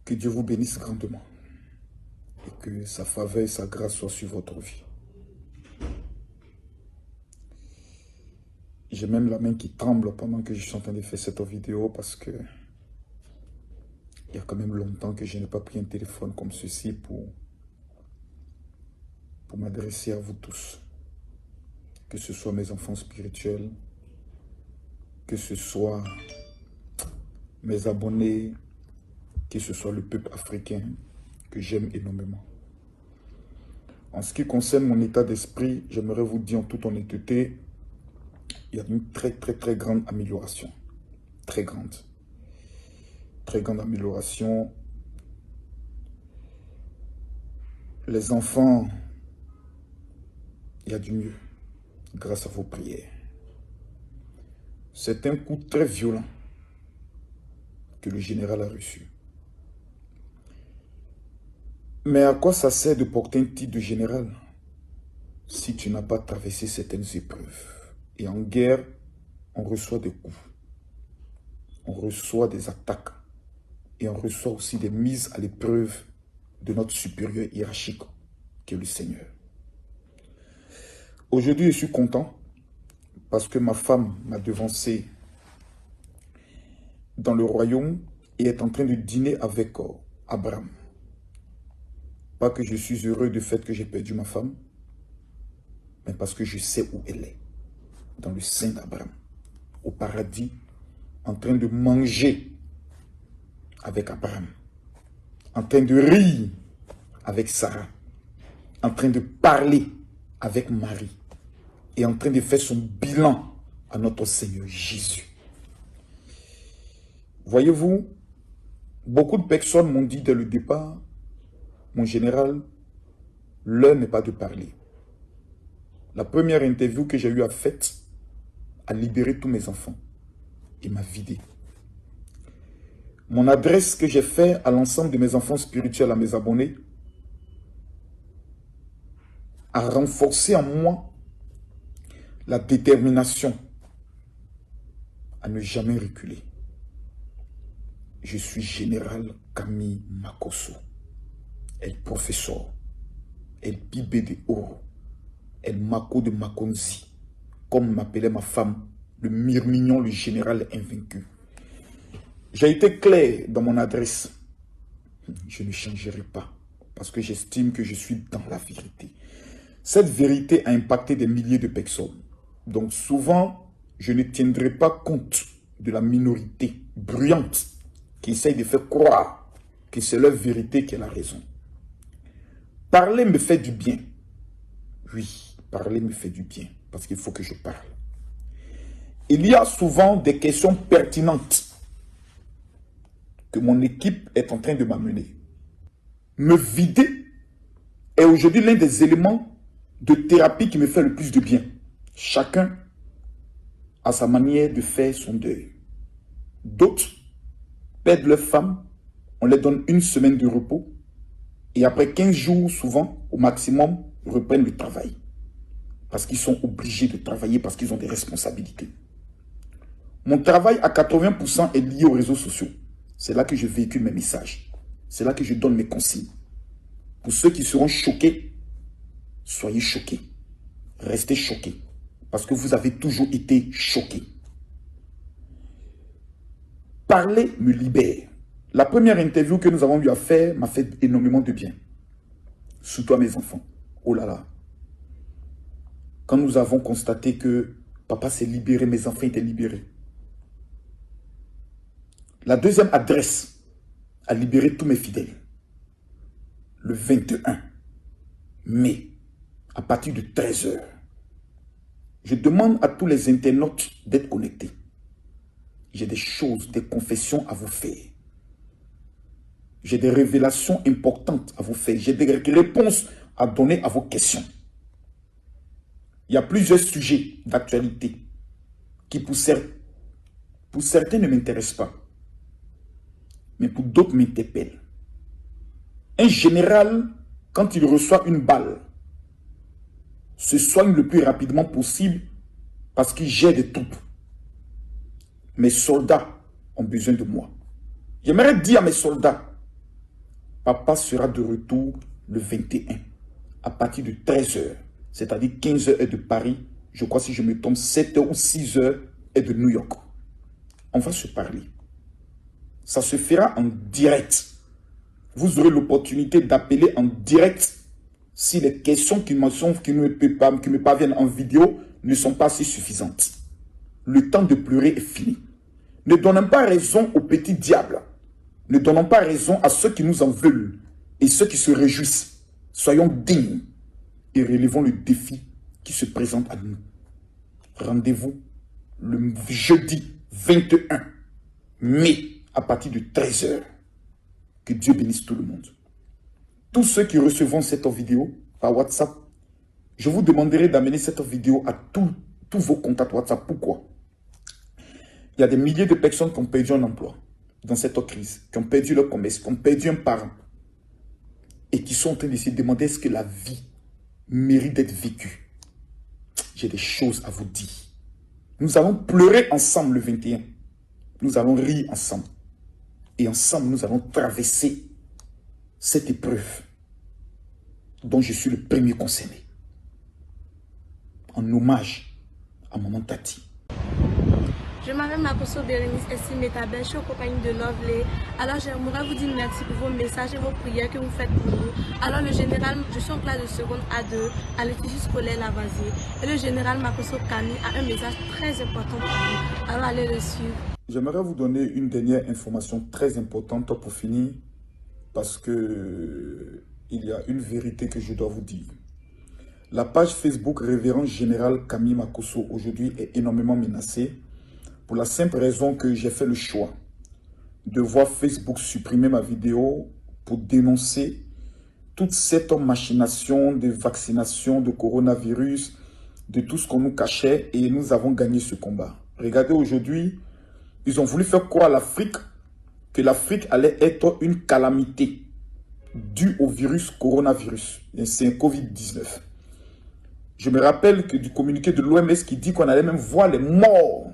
Que Dieu vous bénisse grandement et que sa faveur et sa grâce soient sur votre vie. J'ai même la main qui tremble pendant que je suis en train de faire cette vidéo parce que il y a quand même longtemps que je n'ai pas pris un téléphone comme ceci pour m'adresser à vous tous. Que ce soit mes enfants spirituels, que ce soit mes abonnés, que ce soit le peuple africain que j'aime énormément. En ce qui concerne mon état d'esprit, j'aimerais vous dire en toute honnêteté, il y a une très grande amélioration. Très grande. Très grande amélioration. Les enfants, il y a du mieux grâce à vos prières. C'est un coup très violent que le général a reçu. Mais à quoi ça sert de porter un titre de général si tu n'as pas traversé certaines épreuves? Et en guerre, on reçoit des coups, on reçoit des attaques et on reçoit aussi des mises à l'épreuve de notre supérieur hiérarchique, qui est le Seigneur. Aujourd'hui, je suis content parce que ma femme m'a devancé dans le royaume et est en train de dîner avec Abraham. Pas que je suis heureux du fait que j'ai perdu ma femme, mais parce que je sais où elle est, dans le sein d'Abraham, au paradis, en train de manger avec Abraham, en train de rire avec Sarah, en train de parler avec Marie, et en train de faire son bilan à notre Seigneur Jésus. Voyez-vous, beaucoup de personnes m'ont dit dès le départ, mon général, l'heure n'est pas de parler. La première interview que j'ai eu à faire a libéré tous mes enfants et m'a vidé. Mon adresse que j'ai fait à l'ensemble de mes enfants spirituels, à mes abonnés, a renforcé en moi la détermination à ne jamais reculer. Je suis général Camille Makosso, el professeur, el Bibé de Oro, el Mako de Makonzi, comme m'appelait ma femme, le Myrmignon, le général invaincu. J'ai été clair dans mon adresse. Je ne changerai pas parce que j'estime que je suis dans la vérité. Cette vérité a impacté des milliers de personnes. Donc souvent, je ne tiendrai pas compte de la minorité bruyante qui essaye de faire croire que c'est leur vérité qui est la raison. Parler me fait du bien. Oui, parler me fait du bien parce qu'il faut que je parle. Il y a souvent des questions pertinentes que mon équipe est en train de m'amener. Me vider est aujourd'hui l'un des éléments de thérapie qui me fait le plus de bien. Chacun a sa manière de faire son deuil. D'autres perdent leur femme, on leur donne une semaine de repos et après 15 jours, souvent, au maximum, ils reprennent le travail. Parce qu'ils sont obligés de travailler, parce qu'ils ont des responsabilités. Mon travail à 80% est lié aux réseaux sociaux. C'est là que je véhicule mes messages. C'est là que je donne mes consignes. Pour ceux qui seront choqués, soyez choqués. Restez choqués. Parce que vous avez toujours été choqués. Parler me libère. La première interview que nous avons eu à faire m'a fait énormément de bien. Surtout à mes enfants. Oh là là. Quand nous avons constaté que papa s'est libéré, mes enfants étaient libérés. La deuxième adresse a libéré tous mes fidèles. Le 21 mai, à partir de 13 h. Je demande à tous les internautes d'être connectés. J'ai des choses, des confessions à vous faire. J'ai des révélations importantes à vous faire. J'ai des réponses à donner à vos questions. Il y a plusieurs sujets d'actualité qui pour certains ne m'intéressent pas. Mais pour d'autres m'interpellent. Un général, quand il reçoit une balle, se soigne le plus rapidement possible parce qu'il gère des troupes. Mes soldats ont besoin de moi. J'aimerais dire à mes soldats, Papa sera de retour le 21 à partir de 13 h, c'est-à-dire 15 h de Paris. Je crois, si je me trompe, 7 h ou 6 h est de New York. On va se parler. Ça se fera en direct. Vous aurez l'opportunité d'appeler en direct si les questions qui me parviennent en vidéo ne sont pas assez suffisantes. Le temps de pleurer est fini. Ne donnons pas raison aux petits diables. Ne donnons pas raison à ceux qui nous en veulent et ceux qui se réjouissent. Soyons dignes et relevons le défi qui se présente à nous. Rendez-vous le jeudi 21 mai à partir de 13 h. Que Dieu bénisse tout le monde. Tous ceux qui recevront cette vidéo par WhatsApp, je vous demanderai d'amener cette vidéo à tous vos contacts WhatsApp. Pourquoi? Il y a des milliers de personnes qui ont perdu un emploi dans cette crise, qui ont perdu leur commerce, qui ont perdu un parent et qui sont en train de se demander est-ce que la vie mérite d'être vécue. J'ai des choses à vous dire. Nous allons pleurer ensemble le 21. Nous allons rire ensemble. Et ensemble, nous allons traverser cette épreuve dont je suis le premier concerné. En hommage à Maman Tati. Je m'appelle Makosso Bérénice Essim-Metabel, je suis en compagnie de Lovely. Alors j'aimerais vous dire merci pour vos messages et vos prières que vous faites pour nous. Alors le général, je suis en classe de seconde A2 à l'institut scolaire Lavoisier. Et le général Makosso Camille a un message très important pour vous. Alors allez le suivre. J'aimerais vous donner une dernière information très importante pour finir, parce que il y a une vérité que je dois vous dire. La page Facebook Révérend Général Camille Makosso aujourd'hui est énormément menacée pour la simple raison que j'ai fait le choix de voir Facebook supprimer ma vidéo pour dénoncer toute cette machination de vaccination, de coronavirus, de tout ce qu'on nous cachait, et nous avons gagné ce combat. Regardez aujourd'hui, ils ont voulu faire croire à l'Afrique que l'Afrique allait être une calamité due au virus coronavirus. C'est un Covid-19. Je me rappelle que du communiqué de l'OMS qui dit qu'on allait même voir les morts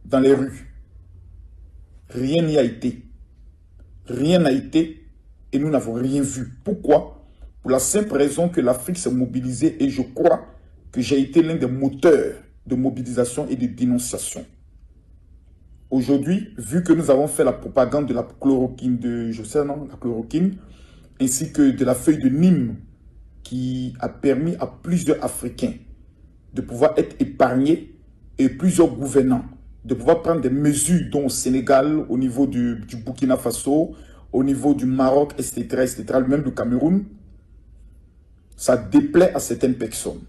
dans les rues. Rien n'y a été. Rien n'a été et nous n'avons rien vu. Pourquoi? Pour la simple raison que l'Afrique s'est mobilisée, et je crois que j'ai été l'un des moteurs de mobilisation et de dénonciation. Aujourd'hui, vu que nous avons fait la propagande de la chloroquine, la chloroquine, ainsi que de la feuille de Nîmes, qui a permis à plusieurs Africains de pouvoir être épargnés, et plusieurs gouvernants de pouvoir prendre des mesures, dont au Sénégal, au niveau du Burkina Faso, au niveau du Maroc, etc., même du Cameroun, ça déplaît à certaines personnes.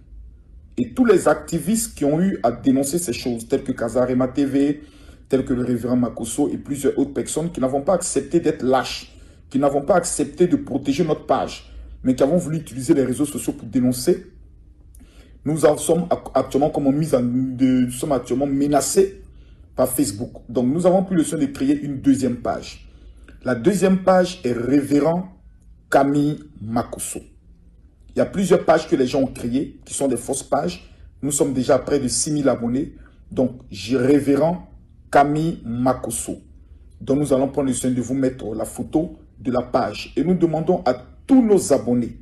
Et tous les activistes qui ont eu à dénoncer ces choses, tels que Kazarema TV, tels que le révérend Makosso et plusieurs autres personnes qui n'avons pas accepté d'être lâches, qui n'avons pas accepté de protéger notre page, mais qui avons voulu utiliser les réseaux sociaux pour dénoncer, nous sommes actuellement menacés par Facebook. Donc nous avons pris le soin de créer une deuxième page. La deuxième page est Révérend Camille Makosso. Il y a plusieurs pages que les gens ont créées, qui sont des fausses pages. Nous sommes déjà à près de 6000 abonnés. Donc, j'ai Révérend Camille Makosso. Donc, nous allons prendre le soin de vous mettre la photo de la page. Et nous demandons à tous nos abonnés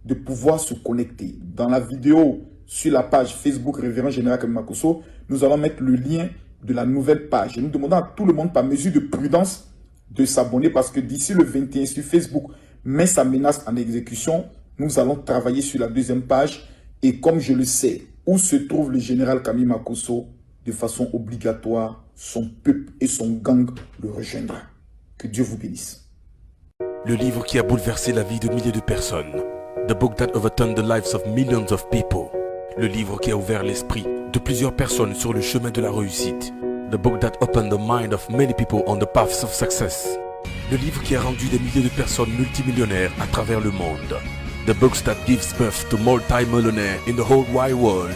de pouvoir se connecter. Dans la vidéo sur la page Facebook Révérend Général Camille Makosso, nous allons mettre le lien de la nouvelle page. Et nous demandons à tout le monde, par mesure de prudence, de s'abonner, parce que d'ici le 21 sur Facebook met sa menace en exécution. Nous allons travailler sur la deuxième page. Et comme je le sais, où se trouve le général Camille Makosso, de façon obligatoire, son peuple et son gang le rejoindra. Que Dieu vous bénisse. Le livre qui a bouleversé la vie de milliers de personnes. The book that overturned the lives of millions of people. Le livre qui a ouvert l'esprit de plusieurs personnes sur le chemin de la réussite. The book that opened the mind of many people on the paths of success. Le livre qui a rendu des milliers de personnes multimillionnaires à travers le monde. The books that gives birth to multi-millionaires in the whole wide world.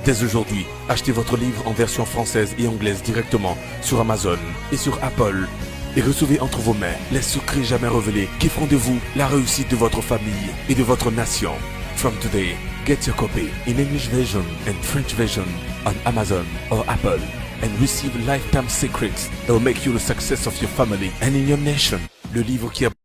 Dès aujourd'hui, achetez votre livre en version française et anglaise directement sur Amazon et sur Apple et recevez entre vos mains les secrets jamais révélés qui feront de vous la réussite de votre famille et de votre nation. From today, get your copy in English version and French version on Amazon or Apple. and receive lifetime secrets that will make you the success of your family and in your nation. Le livre qui a